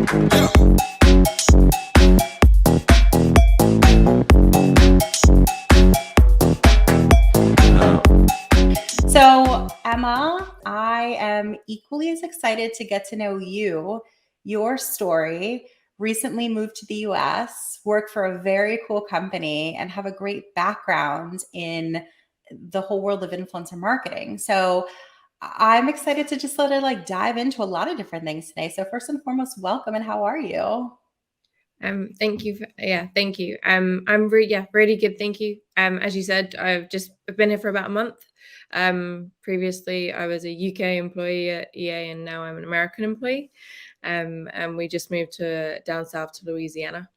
So, Emma, I am equally as excited to get to know you, your story. Recently moved to the US, work for a very cool company, and have a great background in the whole world of influencer marketing. So, I'm excited to just sort of like dive into a lot of different things today. So, first and foremost, welcome and how are you? Thank you. Thank you. Really good. Thank you. As you said, I've been here for about a month. Previously I was a UK employee at EA and now I'm an American employee. And we just moved down south to Louisiana.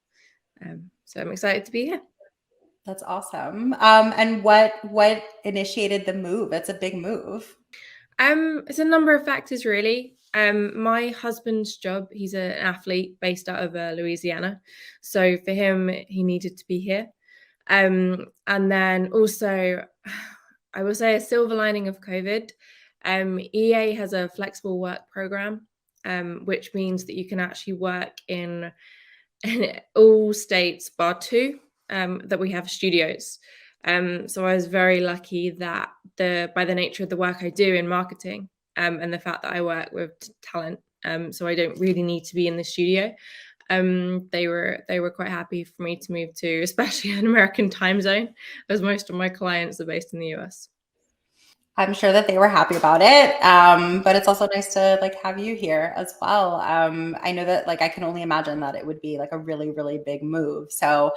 So I'm excited to be here. That's awesome. And what initiated the move? It's a big move. It's a number of factors, really. My husband's job, he's an athlete based out of Louisiana. So for him, he needed to be here. And then also, I will say a silver lining of COVID, EA has a flexible work program, which means that you can actually work in all states bar two, that we have studios. So I was very lucky that by the nature of the work I do in marketing, and the fact that I work with talent, so I don't really need to be in the studio. They were quite happy for me to move to, especially an American time zone, as most of my clients are based in the US. I'm sure that they were happy about it. But it's also nice to like have you here as well. I know that like I can only imagine that it would be like a really, really big move. So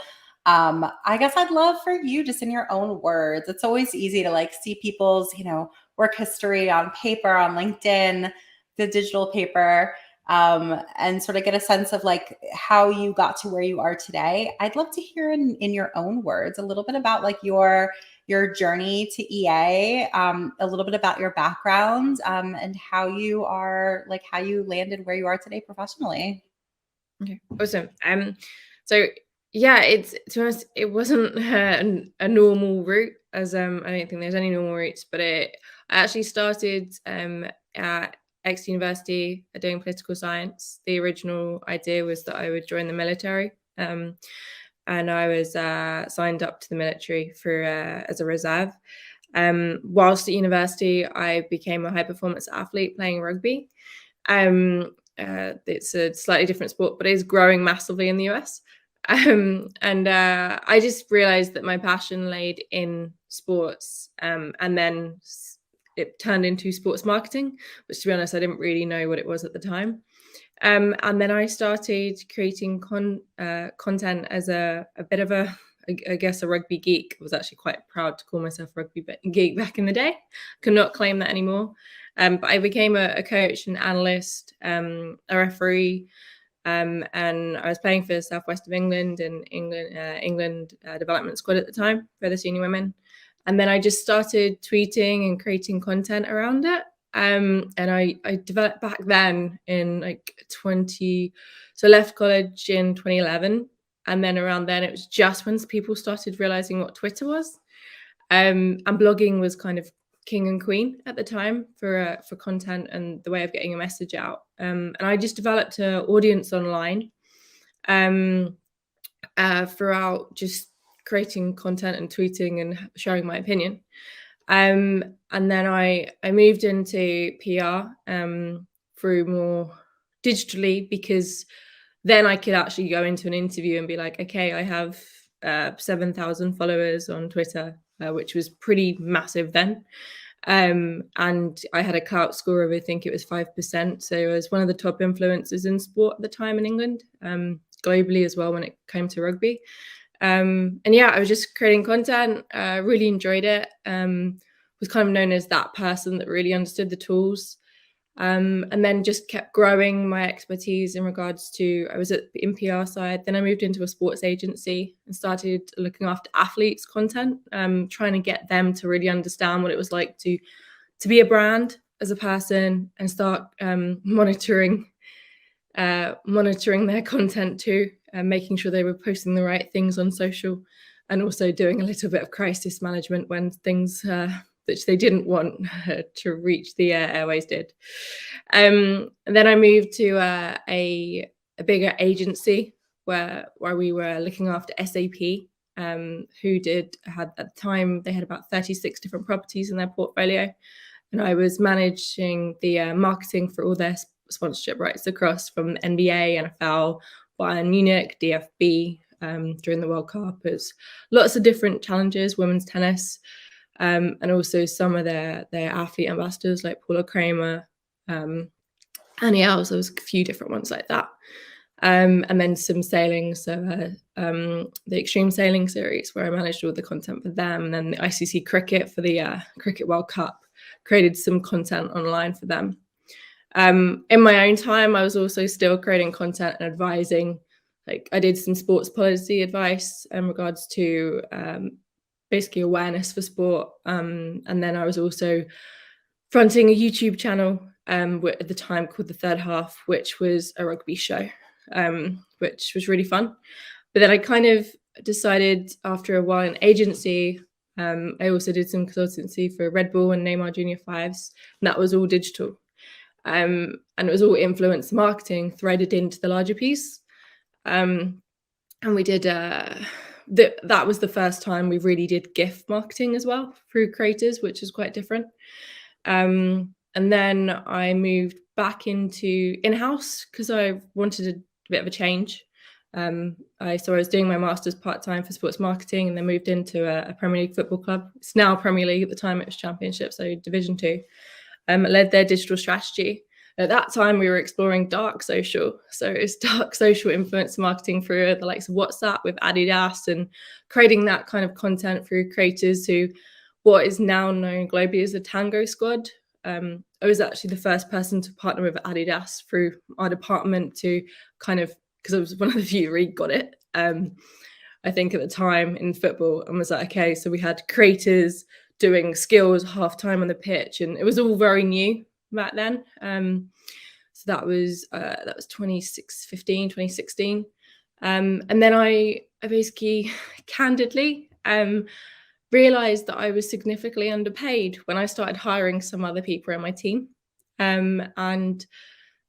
I guess I'd love for you just in your own words. It's always easy to like see people's, work history on paper, on LinkedIn, the digital paper, and sort of get a sense of like how you got to where you are today. I'd love to hear in your own words a little bit about like your journey to EA, a little bit about your background, and how you landed where you are today professionally. Okay, awesome. So yeah, to be honest, it wasn't a normal route, as I don't think there's any normal routes, but I actually started at X University doing political science. The original idea was that I would join the military. And I was signed up to the military as a reserve. Whilst at university, I became a high performance athlete playing rugby. It's a slightly different sport, but it is growing massively in the US. And I just realized that my passion laid in sports, and then it turned into sports marketing, which, to be honest, I didn't really know what it was at the time. And then I started creating content as a bit of a rugby geek. I was actually quite proud to call myself a rugby geek back in the day. Could not claim that anymore. But I became a coach, an analyst, a referee, and I was playing for the Southwest of England and England development squad at the time for the senior women. And then I just started tweeting and creating content around it. And I developed back then in so I left college in 2011. And then around then, it was just when people started realizing what Twitter was. And blogging was kind of king and queen at the time for content and the way of getting a message out. And I just developed an audience online throughout just creating content and tweeting and sharing my opinion. And then I moved into PR through more digitally, because then I could actually go into an interview and be like, okay, I have 7,000 followers on Twitter, which was pretty massive then. And I had a clout score of, I think it was 5%. So I was one of the top influencers in sport at the time in England, globally as well when it came to rugby. And yeah, I was just creating content, really enjoyed it. Was kind of known as that person that really understood the tools. And then just kept growing my expertise in regards to, I was at the PR side, then I moved into a sports agency and started looking after athletes' content, trying to get them to really understand what it was like to be a brand as a person and start monitoring their content too, and making sure they were posting the right things on social, and also doing a little bit of crisis management when things which they didn't want to reach the airways did. And then I moved to a a bigger agency where we were looking after SAP, who had at the time, they had about 36 different properties in their portfolio. And I was managing the marketing for all their sponsorship rights across from NBA, NFL, Bayern Munich, DFB, during the World Cup. There's lots of different challenges, women's tennis, and also some of their athlete ambassadors like Paula Kramer, Annie Els. There was a few different ones like that. And then some sailing, so the Extreme Sailing Series, where I managed all the content for them, and then the ICC Cricket for the Cricket World Cup, created some content online for them. In my own time, I was also still creating content and advising. Like, I did some sports policy advice in regards to basically awareness for sport, and then I was also fronting a YouTube channel at the time called The Third Half, which was a rugby show, which was really fun. But then I kind of decided after a while in agency, I also did some consultancy for Red Bull and Neymar Junior Fives, and that was all digital. And it was all influencer marketing threaded into the larger piece. And we did, that was the first time we really did gift marketing as well through creators, which is quite different. And then I moved back into in-house because I wanted a bit of a change. I was doing my master's part-time for sports marketing, and then moved into a Premier League football club. It's now Premier League. At the time it was Championship, so Division 2. I led their digital strategy. At that time, we were exploring dark social. So it's dark social influencer marketing through the likes of WhatsApp with Adidas, and creating that kind of content through creators who, what is now known globally as the Tango Squad. I was actually the first person to partner with Adidas through our department to kind of, because I was one of the few who really got it, I think at the time in football, and was like, okay, so we had creators doing skills half time on the pitch, and it was all very new back then. So that was 2015, 2016. And then I basically candidly realized that I was significantly underpaid when I started hiring some other people in my team, and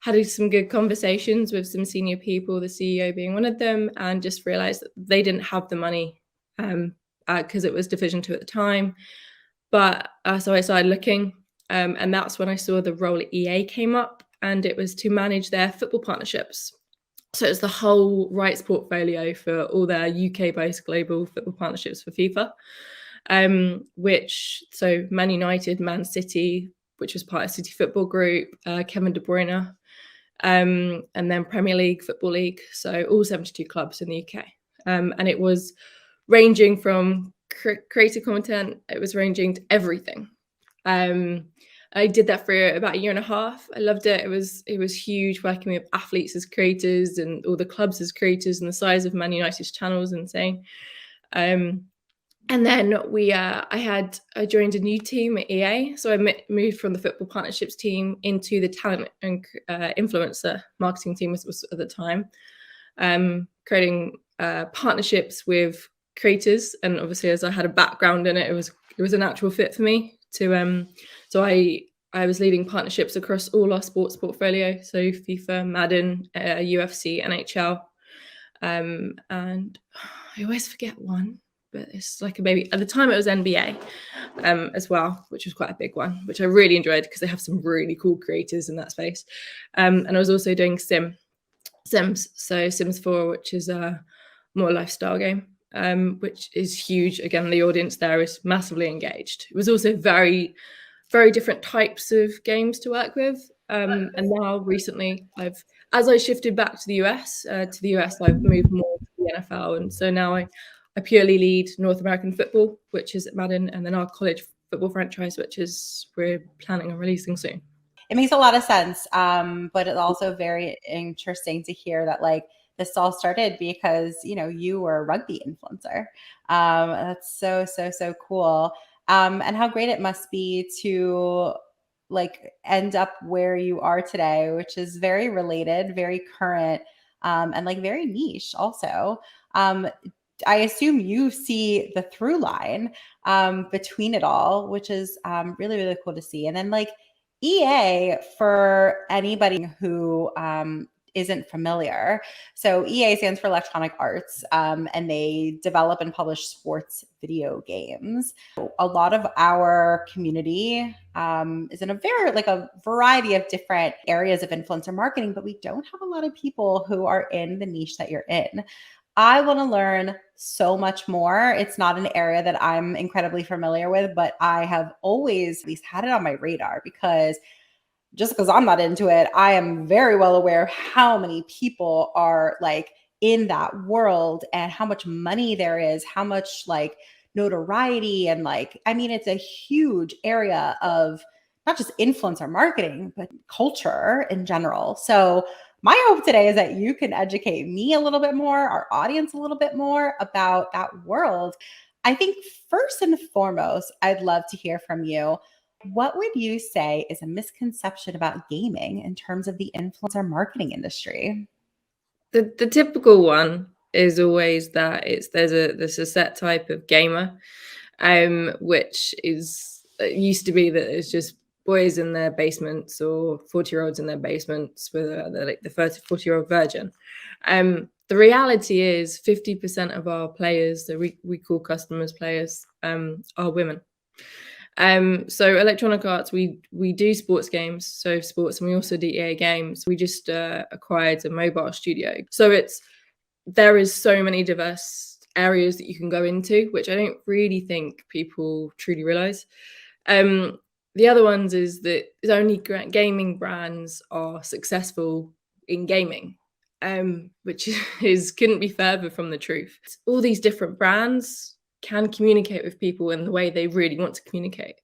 had some good conversations with some senior people, the CEO being one of them, and just realized that they didn't have the money because it was Division 2 at the time. But so I started looking, and that's when I saw the role at EA came up, and it was to manage their football partnerships. So it's the whole rights portfolio for all their UK-based global football partnerships for FIFA, so Man United, Man City, which was part of City Football Group, Kevin De Bruyne, and then Premier League, Football League, so all 72 clubs in the UK. And it was ranging from creative content, it was ranging to everything. I did that for about a year and a half. I loved it. It was huge, working with athletes as creators and all the clubs as creators, and the size of Man United's channel was insane. And then I joined a new team at EA. So I moved from the football partnerships team into the talent and influencer marketing team was at the time, creating partnerships with creators. And obviously, as I had a background in it, it was a natural fit for me to so I was leading partnerships across all our sports portfolio, so FIFA, Madden, UFC, NHL, and I always forget one, but it's like a baby. At the time, it was NBA as well, which was quite a big one, which I really enjoyed because they have some really cool creators in that space. And I was also doing Sims, so Sims 4, which is a more lifestyle game, which is huge. Again, the audience there is massively engaged. It was also very, very different types of games to work with. And now recently, as I shifted back to the US, I've moved more to the NFL. And so now I purely lead North American football, which is at Madden, and then our college football franchise, which we're planning on releasing soon. It makes a lot of sense. But it's also very interesting to hear that this all started because, you were a rugby influencer. That's so, so, so cool. And how great it must be to end up where you are today, which is very related, very current, and very niche also. I assume you see the through line between it all, which is really, really cool to see. And then EA, for anybody who isn't familiar. So EA stands for Electronic Arts, and they develop and publish sports video games. A lot of our community is in a variety of different areas of influencer marketing, but we don't have a lot of people who are in the niche that you're in. I want to learn so much more. It's not an area that I'm incredibly familiar with, but I have always at least had it on my radar, because just because I'm not into it, I am very well aware of how many people are like in that world and how much money there is, how much like notoriety, and like, I mean, it's a huge area of not just influencer marketing, but culture in general. So my hope today is that you can educate me a little bit more, our audience a little bit more about that world. I think first and foremost, I'd love to hear from you. What would you say is a misconception about gaming in terms of the influencer marketing industry? The typical one is always that there's a set type of gamer, which is used to be that it's just boys in their basements or 40-year-olds in their basements with like the 30, 40-year-old virgin. The reality is 50% of our players that we call customers players are women. So Electronic Arts, we do sports games, so sports, and we also do EA games. We just acquired a mobile studio. So there is so many diverse areas that you can go into, which I don't really think people truly realize. The other ones is that only gaming brands are successful in gaming, which couldn't be further from the truth. All these different brands can communicate with people in the way they really want to communicate.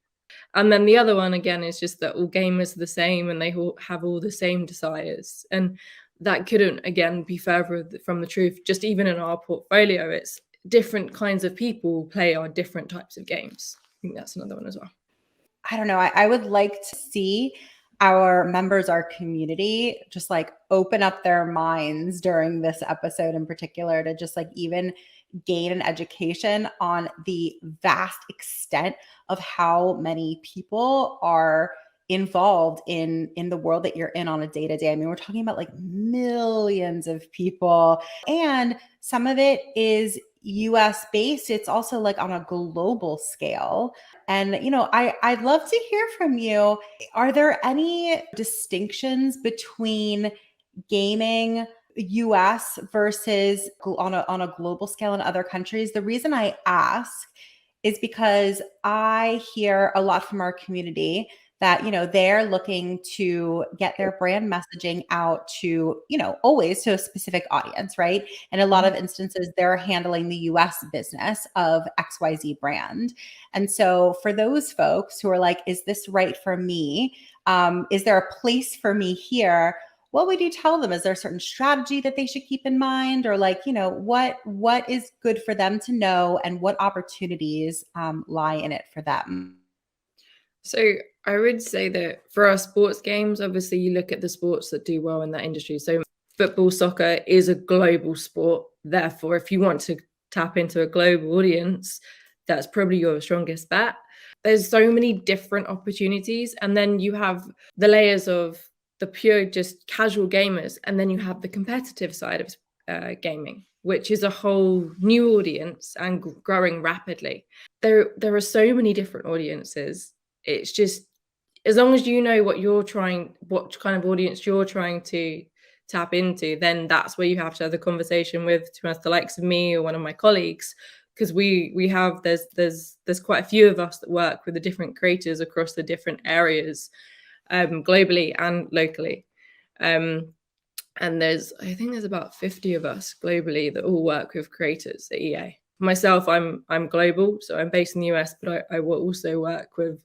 And then the other one, again, is just that all gamers are the same and they all have all the same desires. And that couldn't, again, be further from the truth. Just even in our portfolio, it's different kinds of people play our different types of games. I think that's another one as well. I don't know. I would like to see our members, our community, just like open up their minds during this episode in particular to just like even gain an education on the vast extent of how many people are involved in the world that you're in on a day-to-day. I mean, we're talking about like millions of people, and some of it is US based. It's also like on a global scale. And I'd love to hear from you. Are there any distinctions between gaming US versus on a global scale in other countries? The reason I ask is because I hear a lot from our community that they're looking to get their brand messaging out to always to a specific audience, right? In a lot of instances, they're handling the US business of XYZ brand. And so for those folks who are like, is this right for me? Is there a place for me here? What would you tell them? Is there a certain strategy that they should keep in mind, or like, what is good for them to know, and what opportunities lie in it for them? So I would say that for our sports games, obviously you look at the sports that do well in that industry. So football, soccer is a global sport. Therefore, if you want to tap into a global audience, that's probably your strongest bet. There's so many different opportunities. And then you have the layers of the pure just casual gamers. And then you have the competitive side of gaming, which is a whole new audience and growing rapidly. There are so many different audiences. It's just, as long as you know what kind of audience you're trying to tap into, then that's where you have to have the conversation with the likes of me or one of my colleagues, because there's quite a few of us that work with the different creators across the different areas, globally and locally. And I think there's about 50 of us globally that all work with creators at EA. Myself, I'm global, so I'm based in the US, but I will also work with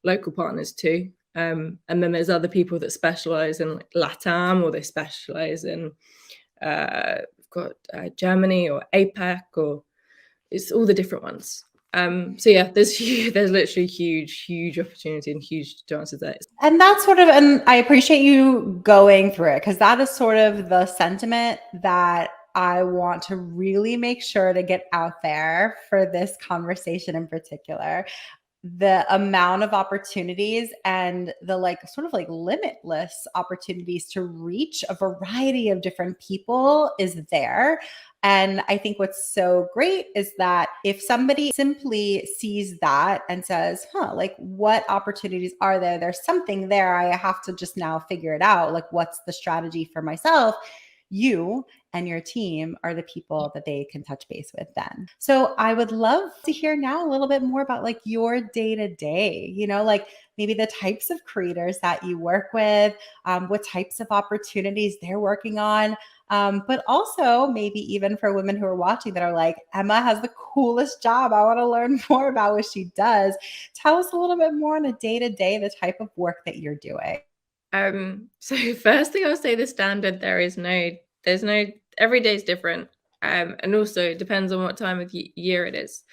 local partners too. And then there's other people that specialize in like LATAM, or they specialize in we've got Germany or APAC, or it's all the different ones. So yeah, there's literally huge opportunity and huge chances there. And that's and I appreciate you going through it, because that is sort of the sentiment that I want to really make sure to get out there for this conversation in particular. the amount of opportunities and the like sort of like limitless opportunities to reach a variety of different people is there. And I think what's so great is that if somebody simply sees that and says, huh, like what opportunities are there? There's something there. I have to just now figure it out. Like, what's the strategy for myself? You and your team are the people that they can touch base with then. So I would love to hear now a little bit more about like your day to day, like maybe the types of creators that you work with, what types of opportunities they're working on. But also maybe even for women who are watching that are like, Emma has the coolest job. I want to learn more about what she does. Tell us a little bit more on a day to day, the type of work that you're doing. So first thing I'll say, the standard, there's no, every day is different. And also it depends on what time of year it is.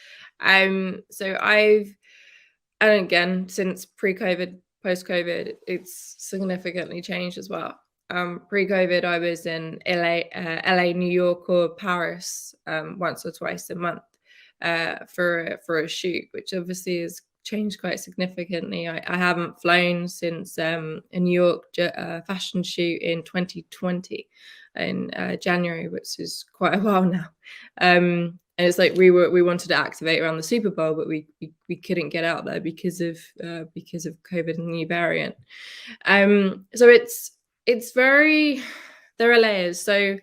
So and again, since pre-COVID, post-COVID, it's significantly changed as well. Pre-COVID, I was in LA, New York, or Paris once or twice a month for a shoot, which obviously has changed quite significantly. I haven't flown since a New York fashion shoot in 2020 in January, which is quite a while now. And it's like we wanted to activate around the Super Bowl, but we couldn't get out there because of COVID and the new variant. So it's very, there are layers. So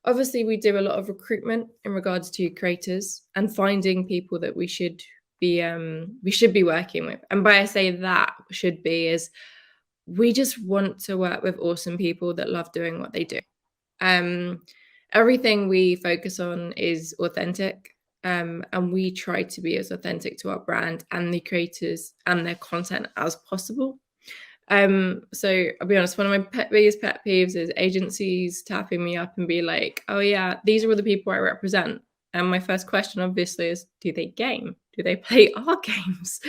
obviously we do a lot of recruitment in regards to creators and finding people that we should be working with. And by I say that should be is we just want to work with awesome people that love doing what they do. Everything we focus on is authentic, and we try to be as authentic to our brand and the creators and their content as possible. So I'll be honest, one of my biggest pet peeves is agencies tapping me up and be like, oh yeah, these are all the people I represent. And my first question obviously is, do they game? Do they play our games?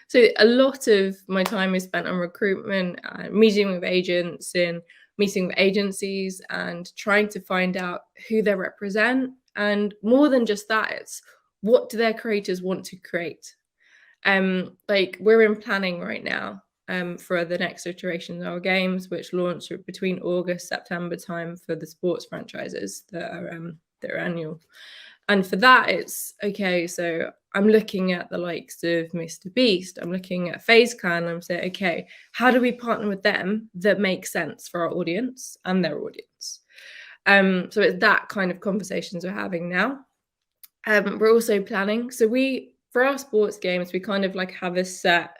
So a lot of my time is spent on recruitment, meeting with agents and meeting with agencies and trying to find out who they represent. And more than just that, it's what do their creators want to create? Like we're in planning right now for the next iteration of our games, which launch between August, September time for the sports franchises that are annual. And for that, it's okay. So I'm looking at the likes of Mr. Beast. I'm looking at FaZe Clan. I'm saying, okay, how do we partner with them that makes sense for our audience and their audience? So it's that kind of conversations we're having now. We're also planning. So for our sports games, we kind of like have a set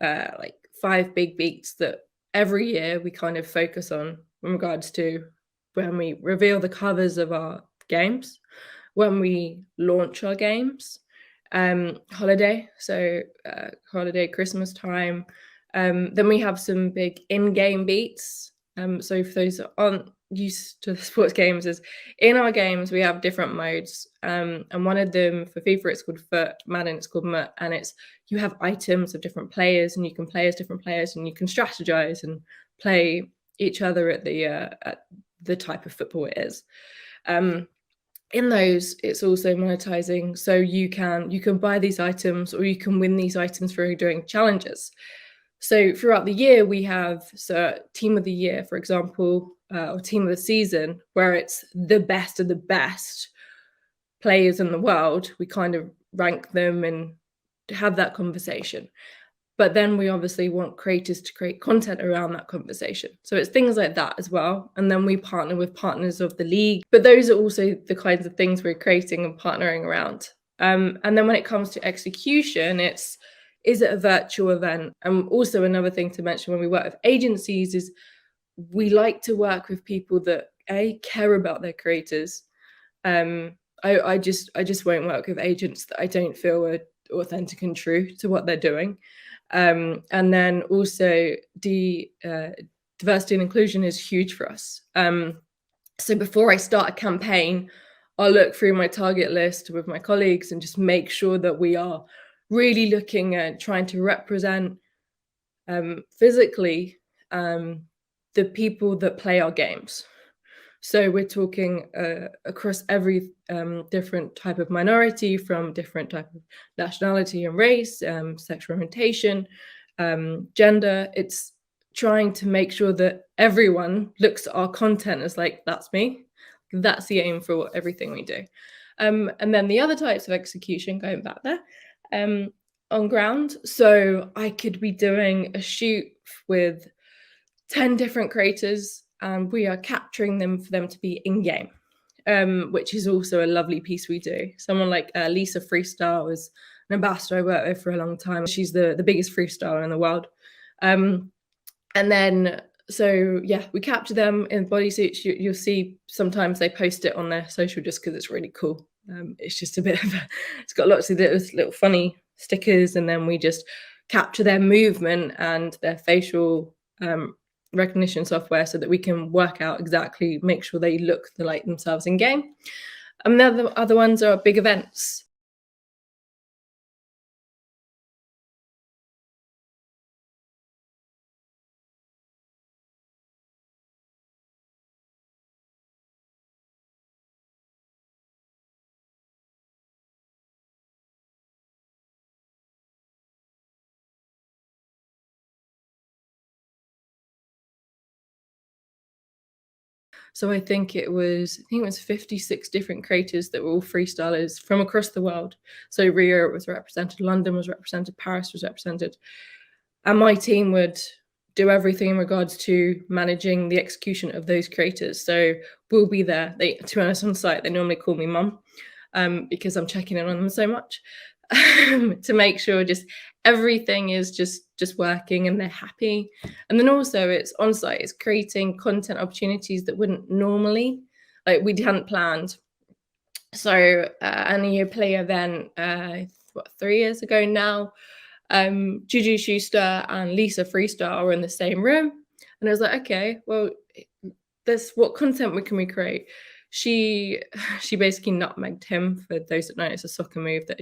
like 5 big beats that every year we kind of focus on in regards to when we reveal the covers of our games, when we launch our games, holiday, so holiday, Christmas time. Then we have some big in-game beats. So for those that aren't used to the sports games, is in our games we have different modes, and one of them for FIFA it's called FUT, Madden it's called MUT, and it's you have items of different players and you can play as different players and you can strategize and play each other at the type of football it is. In those, it's also monetizing, so you can buy these items or you can win these items for doing challenges. So throughout the year, we have team of the year, for example, or team of the season, where it's the best of the best players in the world. We kind of rank them and have that conversation. But then we obviously want creators to create content around that conversation. So it's things like that as well. And then we partner with partners of the league. But those are also the kinds of things we're creating and partnering around. And then when it comes to execution, is it a virtual event? And also another thing to mention when we work with agencies is we like to work with people that care about their creators. I just won't work with agents that I don't feel are authentic and true to what they're doing. And then also diversity and inclusion is huge for us. So before I start a campaign, I'll look through my target list with my colleagues and just make sure that we are really looking at trying to represent physically the people that play our games. So we're talking across every different type of minority, from different type of nationality and race, sexual orientation, gender. It's trying to make sure that everyone looks at our content as like, that's me. That's the aim for everything we do. And then the other types of execution, going back there, on ground. So I could be doing a shoot with 10 different creators, and we are capturing them for them to be in game, which is also a lovely piece we do. Someone like Lisa Freestyle is an ambassador I worked with for a long time. She's the biggest freestyler in the world. And then, so yeah, we capture them in bodysuits. You'll see sometimes they post it on their social just because it's really cool. It's just a bit of it's got lots of little funny stickers, and then we just capture their movement and their facial recognition software so that we can work out exactly, make sure they look like themselves in game. And the other ones are big events. So I think it was 56 different creators that were all freestylers from across the world. So Rio was represented, London was represented, Paris was represented. And my team would do everything in regards to managing the execution of those creators. So we'll be there. To be honest, on site, they normally call me mum, because I'm checking in on them so much, to make sure just everything is just working and they're happy. And then also it's on site, it's creating content opportunities that wouldn't normally, like we hadn't planned. So and you play event 3 years ago now, Juju Schuster and Lisa Freestyle were in the same room, and I was like, okay, well, what content can we create? She basically nutmegged him. For those that know, it's a soccer move that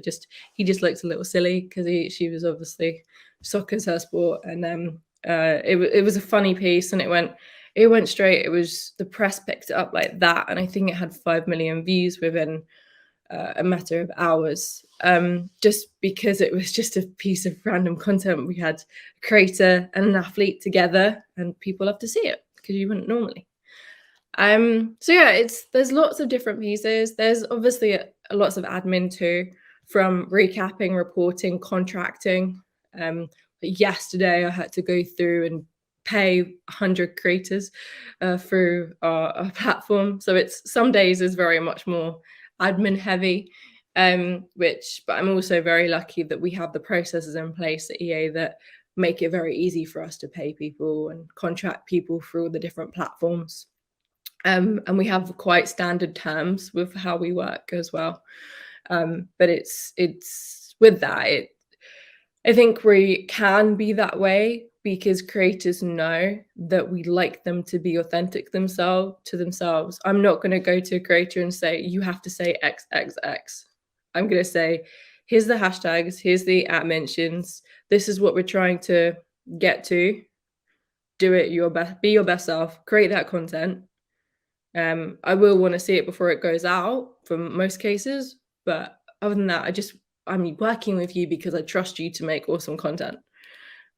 he just looks a little silly because she was obviously, soccer's her sport, and it was a funny piece, and it went straight. It was, the press picked it up like that, and I think it had 5 million views within a matter of hours, just because it was just a piece of random content. We had a creator and an athlete together, and people love to see it because you wouldn't normally. So yeah, there's lots of different pieces. There's obviously lots of admin too, from recapping, reporting, contracting. Yesterday I had to go through and pay 100 creators through our platform. So it's, some days is very much more admin heavy, but I'm also very lucky that we have the processes in place at EA that make it very easy for us to pay people and contract people through all the different platforms. And we have quite standard terms with how we work as well. But it's with that, I think we can be that way because creators know that we like them to be authentic to themselves. I'm not going to go to a creator and say, you have to say XXX. I'm going to say, here's the hashtags, here's the @ mentions. This is what we're trying to get to. Do it your best, be your best self, create that content. I will want to see it before it goes out for most cases. But other than that, I'm working with you because I trust you to make awesome content.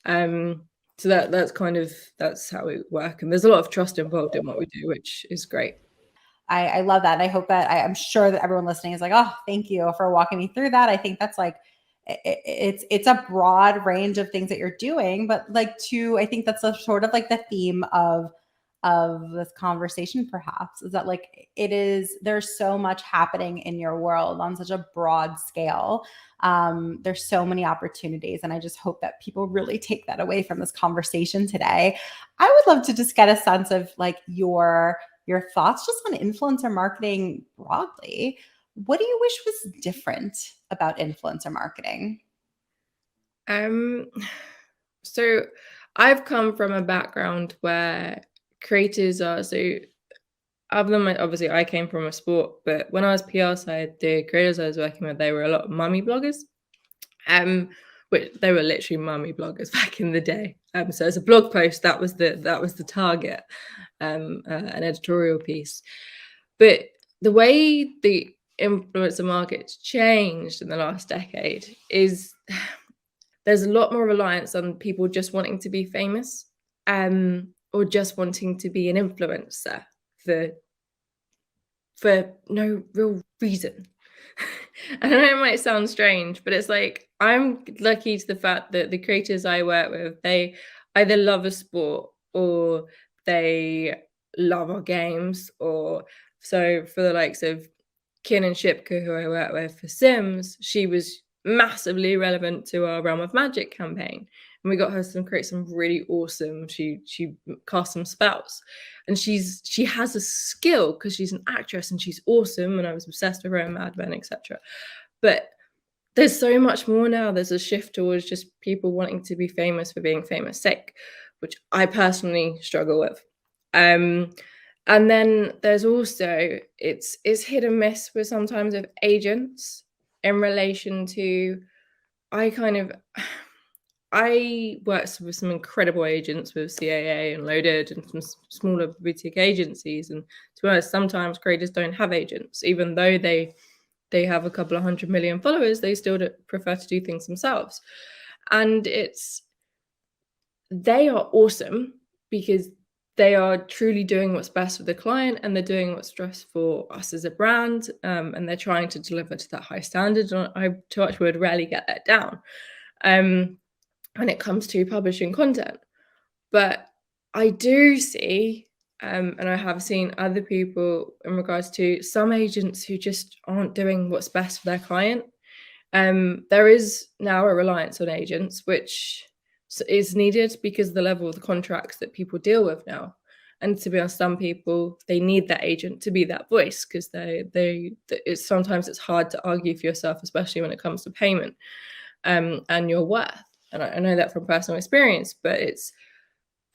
So that's how we work. And there's a lot of trust involved in what we do, which is great. I love that. And I hope that I'm sure that everyone listening is like, oh, thank you for walking me through that. I think that's like, it's a broad range of things that you're doing, but like I think that's sort of like the theme of this conversation, perhaps, is that like there's so much happening in your world on such a broad scale. There's so many opportunities, and I just hope that people really take that away from this conversation today. I would love to just get a sense of like your thoughts just on influencer marketing broadly. What do you wish was different about influencer marketing? So I've come from a background where creators are, so other than obviously I came from a sport, but when I was PR side, the creators I was working with, they were a lot of mummy bloggers. Which they were literally mummy bloggers back in the day. So as a blog post, that was the target. an editorial piece. But the way the influencer market's changed in the last decade is there's a lot more reliance on people just wanting to be famous, or just wanting to be an influencer for no real reason. I know it might sound strange, but it's like I'm lucky to the fact that the creators I work with, they either love a sport or they love our games. Or so for the likes of Kin and Shipka, who I work with for Sims, she was massively relevant to our Realm of Magic campaign. And we got her to create some really awesome, she cast some spells. And she has a skill because she's an actress and she's awesome. And I was obsessed with her in Mad Men, etc. But there's so much more now. There's a shift towards just people wanting to be famous for being famous sake, which I personally struggle with. And then there's also, it's hit and miss with sometimes with agents in relation to, I worked with some incredible agents with CAA and Loaded and some smaller boutique agencies. And to be honest, sometimes creators don't have agents, even though they have a couple of 100 million followers, they still prefer to do things themselves. And they are awesome because they are truly doing what's best for the client, and they're doing what's best for us as a brand, and they're trying to deliver to that high standard. And I, touch wood, rarely get that down when it comes to publishing content. But I do see, and I have seen other people in regards to some agents who just aren't doing what's best for their client. There is now a reliance on agents, which is needed because of the level of the contracts that people deal with now. And to be honest, some people, they need that agent to be that voice because sometimes it's hard to argue for yourself, especially when it comes to payment and your worth. And I know that from personal experience, but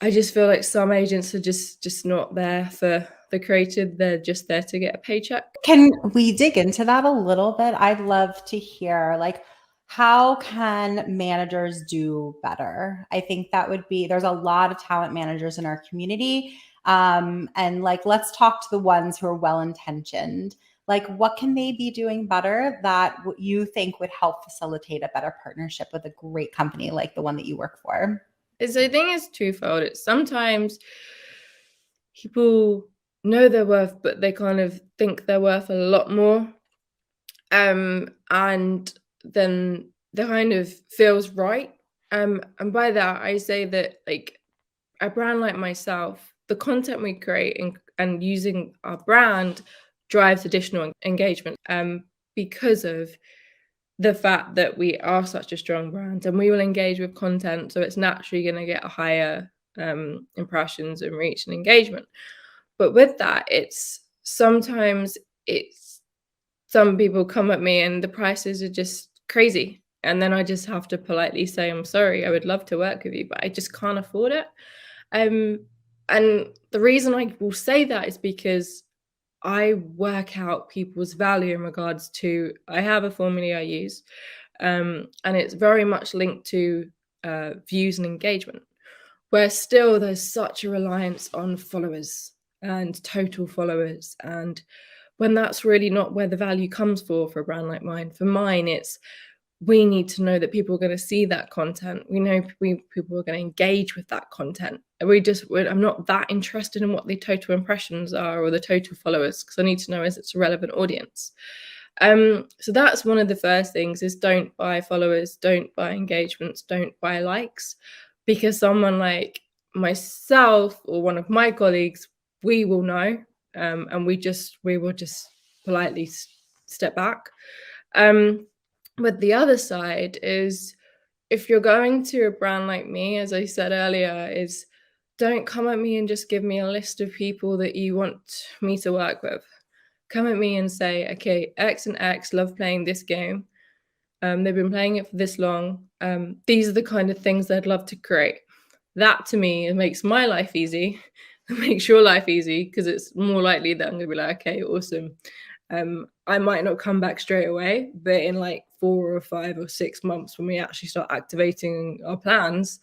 I just feel like some agents are just not there for the creator. They're just there to get a paycheck. Can we dig into that a little bit? I'd love to hear, like, how can managers do better? I think that would be, there's a lot of talent managers in our community. And like, let's talk to the ones who are well-intentioned. Like, what can they be doing better that you think would help facilitate a better partnership with a great company like the one that you work for? So I think it's twofold. It's sometimes people know their worth, but they kind of think they're worth a lot more. And then that kind of feels right. And by that, I say that, like, a brand like myself, the content we create and using our brand drives additional engagement because of the fact that we are such a strong brand, and we will engage with content, so it's naturally going to get a higher impressions and reach and engagement. But with that, sometimes some people come at me and the prices are just crazy, and then I just have to politely say, I'm sorry, I would love to work with you, but I just can't afford it. And the reason I will say that is because I work out people's value in regards to, I have a formula I use, and it's very much linked to views and engagement, where still there's such a reliance on followers and total followers. And when that's really not where the value comes for a brand like mine. For mine, it's, we need to know that people are going to see that content. We know people are going to engage with that content. I'm not that interested in what the total impressions are or the total followers, because I need to know is it's a relevant audience. So that's one of the first things, is don't buy followers, don't buy engagements, don't buy likes, because someone like myself or one of my colleagues, we will know, and we will just politely step back. But the other side is, if you're going to a brand like me, as I said earlier, is don't come at me and just give me a list of people that you want me to work with. Come at me and say, okay, X and X love playing this game. They've been playing it for this long. These are the kind of things they'd love to create. That to me, it makes my life easy. It makes your life easy, because it's more likely that I'm going to be like, okay, awesome. I might not come back straight away, but in like 4 or 5 or 6 months, when we actually start activating our plans,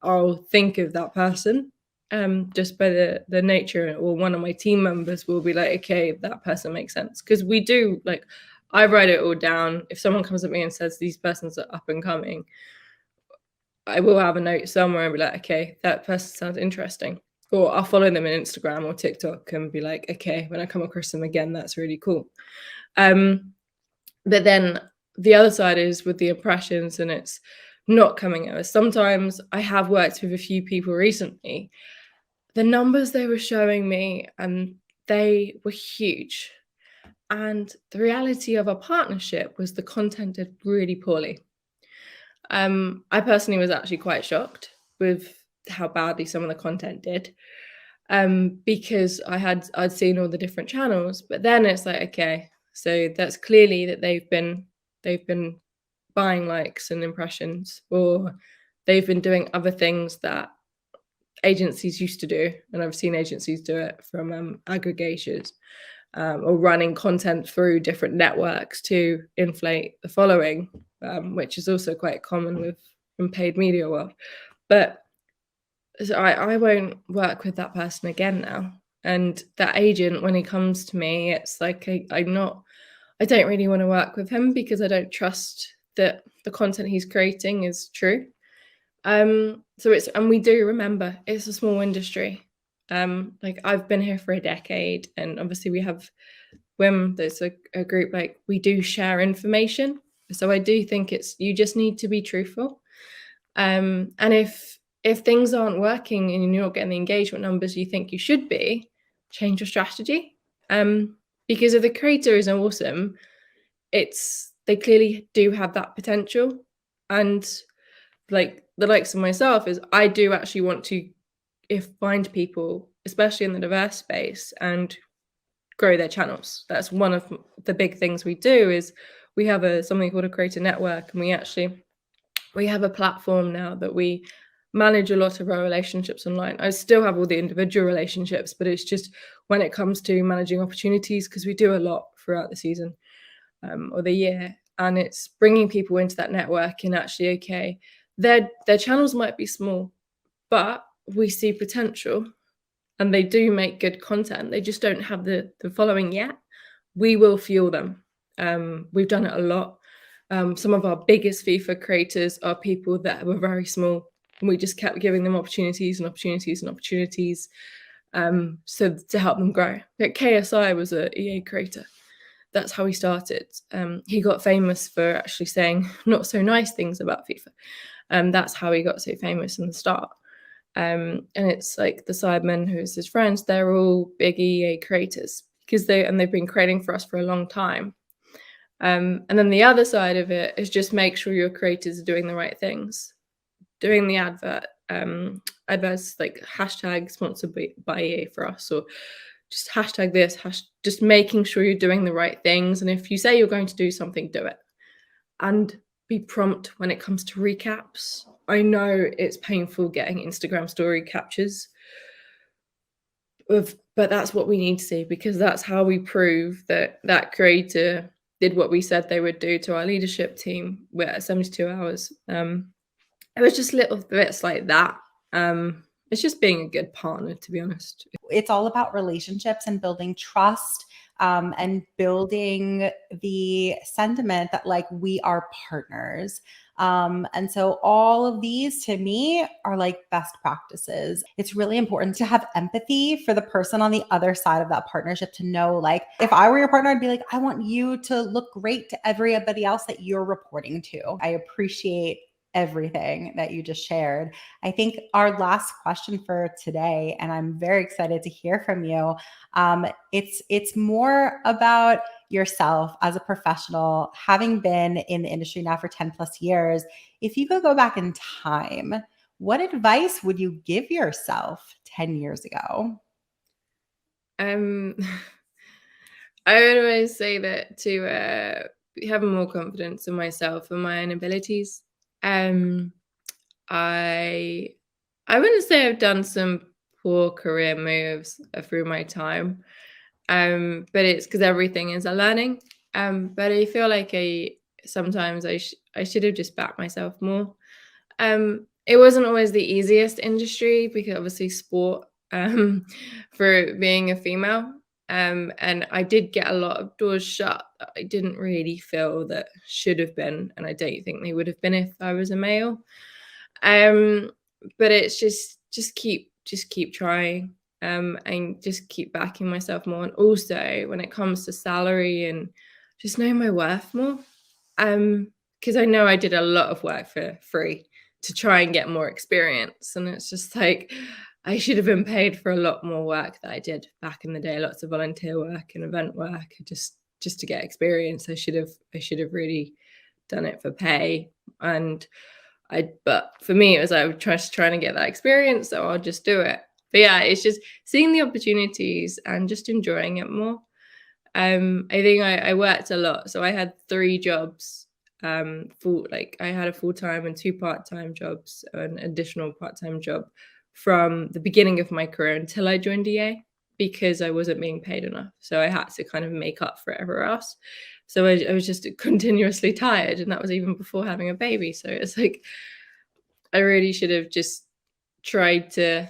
I'll think of that person just by the nature, or one of my team members will be like, okay, that person makes sense. Because we do, like, I write it all down. If someone comes at me and says these persons are up and coming, I will have a note somewhere and be like, okay, that person sounds interesting. Or I'll follow them on Instagram or TikTok and be like, okay, when I come across them again, that's really cool. But then the other side is with the impressions, and it's not coming at us. Sometimes I have worked with a few people recently. The numbers they were showing me, they were huge. And the reality of our partnership was the content did really poorly. I personally was actually quite shocked with how badly some of the content did, because I'd seen all the different channels, but then it's like, okay, so that's clearly that they've been buying likes and impressions, or they've been doing other things that agencies used to do, and I've seen agencies do it from aggregators, or running content through different networks to inflate the following, which is also quite common with in paid media world. But so I won't work with that person again now. And that agent, when he comes to me, it's like I don't really want to work with him because I don't trust that the content he's creating is true. So and we do remember it's a small industry. Like I've been here for a decade, and obviously we have WIIM, there's a group, like we do share information. So I do think you just need to be truthful. And if things aren't working and you're not getting the engagement numbers you think you should be, change your strategy. Because if the creator is awesome, they clearly do have that potential. And like the likes of myself is I do actually want to find people, especially in the diverse space, and grow their channels. That's one of the big things we do. Is we have something called a creator network, and we have a platform now that we manage a lot of our relationships online. I still have all the individual relationships, but it's just when it comes to managing opportunities, because we do a lot throughout the season or the year, and it's bringing people into that network. And actually, okay, their channels might be small, but we see potential, and they do make good content. They just don't have the following yet. We will fuel them. We've done it a lot. Some of our biggest FIFA creators are people that were very small, and we just kept giving them opportunities and opportunities and opportunities, so to help them grow. Like KSI was a EA creator. That's how he started. He got famous for actually saying not so nice things about FIFA. That's how he got so famous in the start. And it's like the Sidemen, who's his friends, they're all big EA creators because they've been creating for us for a long time. And then the other side of it is just make sure your creators are doing the right things, doing the adverts like hashtag sponsored by EA for us, or just hashtag this, just making sure you're doing the right things. And if you say you're going to do something, do it. And be prompt when it comes to recaps. I know it's painful getting Instagram story captures, but that's what we need to see, because that's how we prove that that creator did what we said they would do to our leadership team. We're at 72 hours. It was just little bits like that. It's just being a good partner, to be honest. It's all about relationships and building trust, and building the sentiment that like we are partners. And so all of these to me are like best practices. It's really important to have empathy for the person on the other side of that partnership, to know, like, if I were your partner, I'd be like, I want you to look great to everybody else that you're reporting to. I appreciate everything that you just shared. I think our last question for today, and I'm very excited to hear from you. It's more about yourself as a professional, having been in the industry now for 10 plus years. If you could go back in time, what advice would you give yourself 10 years ago? I would always say that to have more confidence in myself and my own abilities. I wouldn't say I've done some poor career moves through my time, but it's because everything is a learning. But I feel like sometimes I should have just backed myself more. It wasn't always the easiest industry because obviously sport, for being a female. And I did get a lot of doors shut that I didn't really feel that should have been, and I don't think they would have been if I was a male. Um, but it's just keep trying, and just keep backing myself more. And also when it comes to salary, and just know my worth more. Because I know I did a lot of work for free to try and get more experience. And it's just like, I should have been paid for a lot more work that I did back in the day, lots of volunteer work and event work, just to get experience. I should have really done it for pay. But for me, it was like, I was just trying to get that experience, so I'll just do it. But yeah, it's just seeing the opportunities and just enjoying it more. I think I worked a lot. So I had 3 jobs. I had a full-time and 2 part-time jobs, an additional part-time job from the beginning of my career until I joined DA, because I wasn't being paid enough. So I had to kind of make up for it everywhere else. So I was just continuously tired, and that was even before having a baby. So it's like, I really should have just tried to,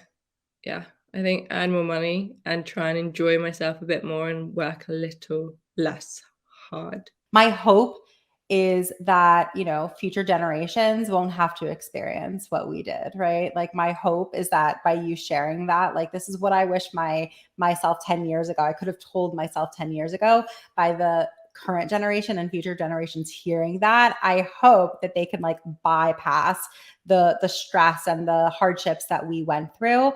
yeah, I think earn more money and try and enjoy myself a bit more and work a little less hard. My hope is that, future generations won't have to experience what we did, right? Like my hope is that by you sharing that, like this is what I wish myself 10 years ago, I could have told myself 10 years ago. By the current generation and future generations hearing that, I hope that they can like bypass the stress and the hardships that we went through.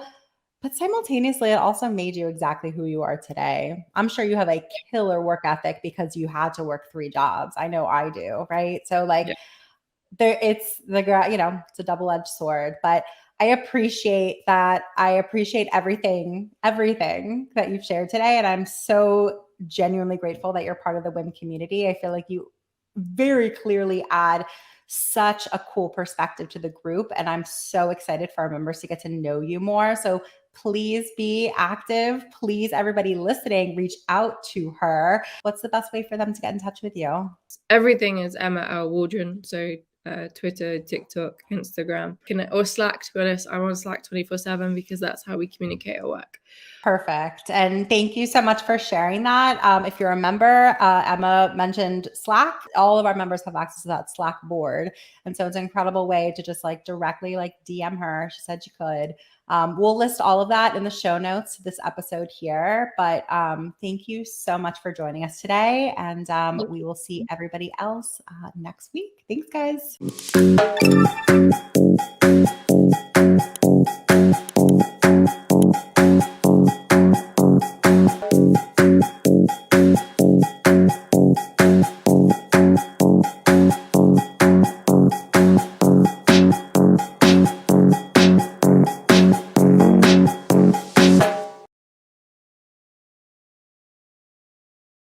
But simultaneously, it also made you exactly who you are today. I'm sure you have a killer work ethic because you had to work 3 jobs. I know I do, right? So like Yeah. it's it's a double-edged sword, but I appreciate that. I appreciate everything that you've shared today. And I'm so genuinely grateful that you're part of the WIIM community. I feel like you very clearly add such a cool perspective to the group. And I'm so excited for our members to get to know you more. So please be active. Please, everybody listening, reach out to her. What's the best way for them to get in touch with you? Everything is Emma L. Waldren. So Twitter, TikTok, Instagram, or Slack. To be honest, I'm on Slack 24/7 because that's how we communicate at work. Perfect. And thank you so much for sharing that. If you're a member, Emma mentioned Slack. All of our members have access to that Slack board. And so it's an incredible way to just like directly like DM her. She said you could. We'll list all of that in the show notes to this episode here. But thank you so much for joining us today. And we will see everybody else next week. Thanks, guys.